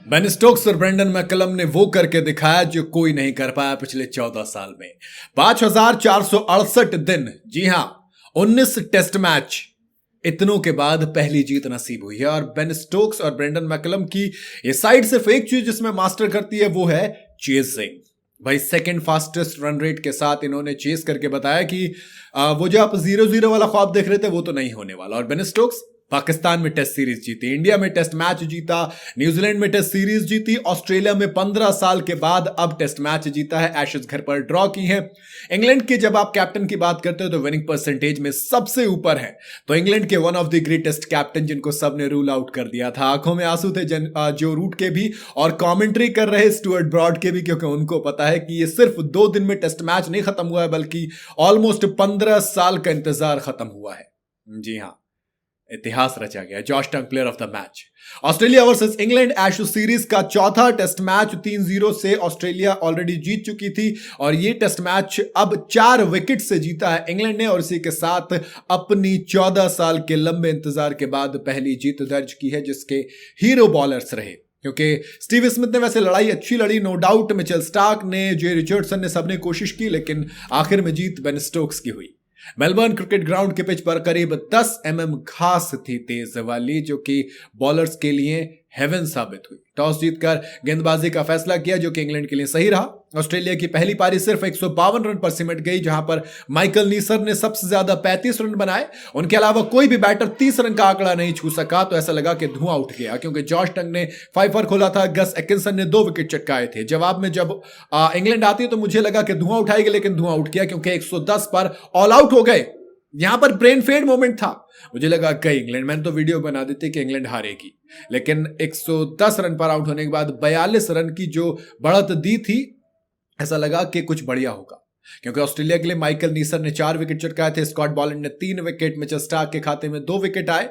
Ben Stokes और Brendon McCullum ने वो करके दिखाया जो कोई नहीं कर पाया पिछले 14 साल में। 5,468 दिन, जी हां, 19 टेस्ट मैच, इतनों के बाद पहली जीत नसीब हुई है। और बेन स्टोक्स और ब्रेंडन मैकलम की ये साइड सिर्फ एक चीज जिसमें मास्टर करती है, वो है चेजिंग। भाई सेकंड फास्टेस्ट रन रेट के साथ इन्होंने चेस करके बताया कि वो जो आप 0-0 वाला ख्वाब देख रहे थे वो तो नहीं होने वाला। और बेन स्टोक्स पाकिस्तान में टेस्ट सीरीज जीती, इंडिया में टेस्ट मैच जीता, न्यूजीलैंड में टेस्ट सीरीज जीती, ऑस्ट्रेलिया में 15 साल के बाद अब टेस्ट मैच जीता है, एशेज घर पर ड्रॉ की है। इंग्लैंड के जब आप कैप्टन की बात करते हो तो विनिंग परसेंटेज में सबसे ऊपर है। तो इंग्लैंड के one of the greatest captain जिनको सबने रूल आउट कर दिया था, आंखों में आंसू थे जो रूट के भी और कमेंट्री कर रहे स्टुअर्ट ब्रॉड के भी, क्योंकि उनको पता है कि ये सिर्फ 2 दिन में टेस्ट मैच नहीं खत्म हुआ है, बल्कि ऑलमोस्ट 15 साल का इंतजार खत्म हुआ है। जी हां, इतिहास रचा गया। Josh tongue player of the match. Australia versus England Ashes series का चौथा टेस्ट मैच 3-0 से ऑस्ट्रेलिया ऑलरेडी जीत चुकी थी और ये टेस्ट मैच अब 4 विकेट से जीता है इंग्लैंड ने और इसी के साथ अपनी 14 साल के लंबे इंतजार के बाद पहली जीत दर्ज की है, जिसके हीरो बॉलर्स रहे। क्योंकि स्टीव स्मिथ ने वैसे लड़ाई अच्छी लड़ी, नो डाउट, मिचेल स्टार्क ने, जे रिचर्डसन ने, सबने कोशिश की, लेकिन आखिर में जीत बेन स्टोक्स की हुई। मेलबर्न क्रिकेट ग्राउंड के पिच पर करीब 10 mm घास थी तेज वाली, जो कि बॉलर्स के लिए हेवन साबित हुई। टॉस जीतकर गेंदबाजी का फैसला किया, जो कि इंग्लैंड के लिए सही रहा। ऑस्ट्रेलिया की पहली पारी सिर्फ 152 रन पर सिमट गई, जहां पर माइकल नीसर ने सबसे ज्यादा 35 रन बनाए। उनके अलावा कोई भी बैटर 30 रन का आंकड़ा नहीं छू सका, तो ऐसा लगा कि धुआं उठ गया, क्योंकि जॉश टंग ने 5 खोला था, गस एकिंसन ने 2 विकेट चटकाए थे। जवाब में जब इंग्लैंड आती है तो मुझे लगा कि धुआं उठाएगी, लेकिन धुआं उठ गया, क्योंकि 110 पर ऑल आउट हो गए। यहां पर ब्रेन फेड मोमेंट था, मुझे लगा कई इंग्लैंड, मैंने तो वीडियो बना दी थी कि इंग्लैंड हारेगी, लेकिन 110 रन पर आउट होने के बाद 42 रन की जो बढ़त दी थी, ऐसा लगा कि कुछ बढ़िया होगा। क्योंकि ऑस्ट्रेलिया के लिए माइकल नीसर ने 4 विकेट चटकाए थे, स्कॉट बॉलैंड ने 3 विकेट, मिचेल स्टार्क के खाते में 2 विकेट आए।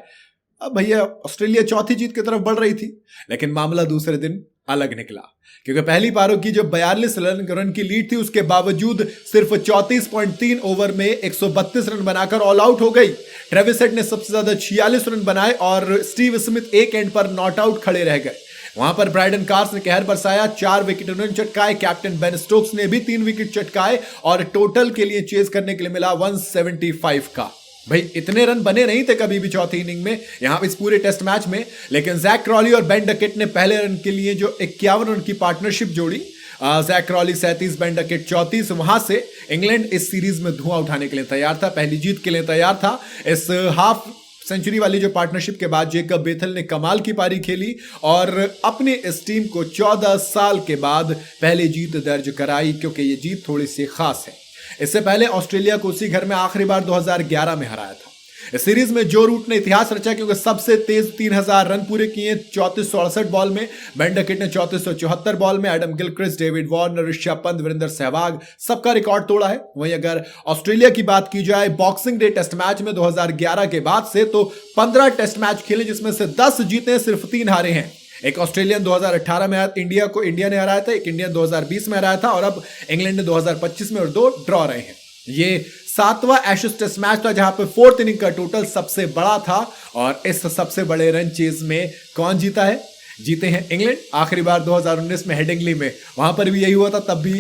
अब भैया ऑस्ट्रेलिया चौथी जीत की तरफ बढ़ रही थी, लेकिन मामला दूसरे दिन अलग निकला, क्योंकि पहली पारों की जो 42 रन की लीड थी, उसके बावजूद सिर्फ 34.3 ओवर में 132 रन बनाकर ऑल आउट हो गई। ट्रेविस हेड ने सबसे ज्यादा 46 रन बनाए और स्टीव स्मिथ एक एंड पर नॉट आउट खड़े रह गए। वहां पर ब्राइडन कार्स ने कहर बरसाया, 4 विकेट उन्होंने चटकाए। कैप्टन बेन स्टोक्स ने भी 3 विकेट चटकाए और टोटल के लिए चेज करने के लिए मिला 175 का। भाई इतने रन बने नहीं थे कभी भी चौथी इनिंग में, यहां इस पूरे टेस्ट मैच में, लेकिन जैक क्रॉली और बेन डकेट ने पहले रन के लिए जो 51 रन की पार्टनरशिप जोड़ी, जैक क्रॉली 37, बेन डकेट 34, वहां से इंग्लैंड इस सीरीज में धुआं उठाने के लिए तैयार था, पहली जीत के लिए तैयार था। इस हाफ सेंचुरी वाली जो पार्टनरशिप के बाद जेकब बेथल ने कमाल की पारी खेली और अपनी इस टीम को 14 साल के बाद पहली जीत दर्ज कराई, क्योंकि ये जीत थोड़ी सी खास है। इससे पहले ऑस्ट्रेलिया को उसी घर में आखिरी बार 2011 में हराया था। इस सीरीज में जो रूट ने इतिहास रचा, क्योंकि सबसे तेज 3000 रन पूरे किए 3468 बॉल में, बेन डकेट ने 3474 बॉल में, Adam Gilchrist, David Warner, Rishabh Pant, Virender Sehwag, सबका रिकॉर्ड तोड़ा है। वहीं अगर ऑस्ट्रेलिया की बात की जाए बॉक्सिंग डे टेस्ट मैच में 2011 के बाद से, तो 15 टेस्ट मैच खेले, जिसमें से 10 जीते, सिर्फ 3 हारे हैं। एक ऑस्ट्रेलियन 2018 में इंडिया ने हराया था, एक इंडियन 2020 में हराया था और अब इंग्लैंड ने 2025 में, और 2 ड्रॉ रहे हैं। ये 7वां एशेज टेस्ट मैच था जहां पे 4th इनिंग का टोटल सबसे बड़ा था और इस सबसे बड़े रन चेज में कौन जीता है? जीते हैं इंग्लैंड। आखिरी बार 2019 में हेडिंगली में, वहां पर भी यही हुआ था, तब भी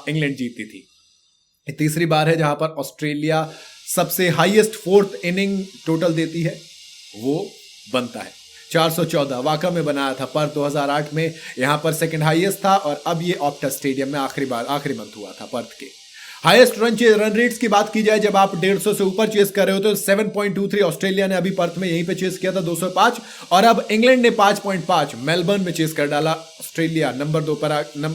इंग्लैंड जीती थी। ये तीसरी बार है जहां पर ऑस्ट्रेलिया सबसे हाईएस्ट 4th इनिंग टोटल देती है, वो बनता है 414, वाकई में बनाया था पर्थ 2008 में, यहां पर सेकंड हाईएस्ट था और अब ये ऑप्टा स्टेडियम में आखिरी मंथ हुआ था पर्थ के। हाईएस्ट रन रेट्स की बात की जाए, जब आप 150 से ऊपर चेस कर रहे हो तो 7.23 ऑस्ट्रेलिया ने अभी पर्थ में यहीं पे चेस किया था 205, और अब इंग्लैंड ने 5.5 मेलबर्न में चेस कर डाला। ऑस्ट्रेलिया नंबर 2 पर,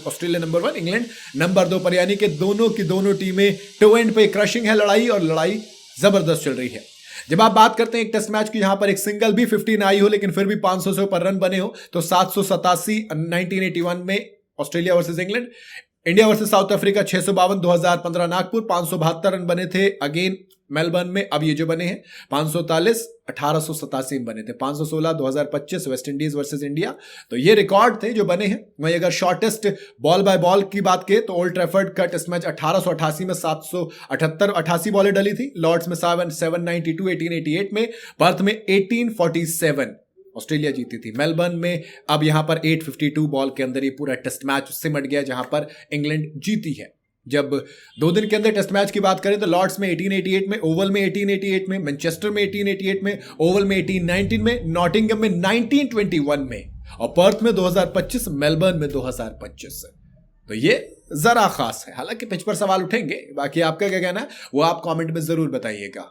ऑस्ट्रेलिया नंबर 1, इंग्लैंड नंबर 2 पर, यानी कि दोनों की दोनों टीमें टू एंड पे क्रशिंग है लड़ाई, और लड़ाई जबरदस्त चल रही है। जब आप बात करते हैं एक टेस्ट मैच की जहां पर एक सिंगल भी 50 ना आई हो, लेकिन फिर भी 500 से ऊपर रन बने हो, तो 787 1981 में Australia versus England, India versus south Africa 652 2015 Nagpur 572 run बने थे अगेन मेलबर्न में। अब ये जो बने हैं 543 1887 बने थे, 516 2025 वेस्ट इंडीज वर्सेस इंडिया, तो ये रिकॉर्ड थे जो बने हैं। वहीं अगर शॉर्टेस्ट बॉल बाय बॉल की बात करें तो ओल्ड ट्रैफर्ड का टेस्ट मैच 1888 में 778 88 बॉलें डली थी, लॉर्ड्स में 792 1888 में, पर्थ में 1847 ऑस्ट्रेलिया जीती थी मेलबर्न में। अब यहां पर 852 बॉल के अंदर ये पूरा टेस्ट मैच सिमट गया जहां पर इंग्लैंड जीती है। जब 2 दिन के अंदर टेस्ट मैच की बात करें तो लॉर्ड्स में 1888 में, ओवल में 1888 में, मैनचेस्टर में 1888 में, ओवल में 1819 में, नॉटिंघम में 1921 में और पर्थ में 2025, मेलबर्न में 2025। तो ये जरा खास है। हालांकि पिच पर सवाल उठेंगे, बाकी आपका क्या कहना है वो आप कमेंट में जरूर बताइएगा।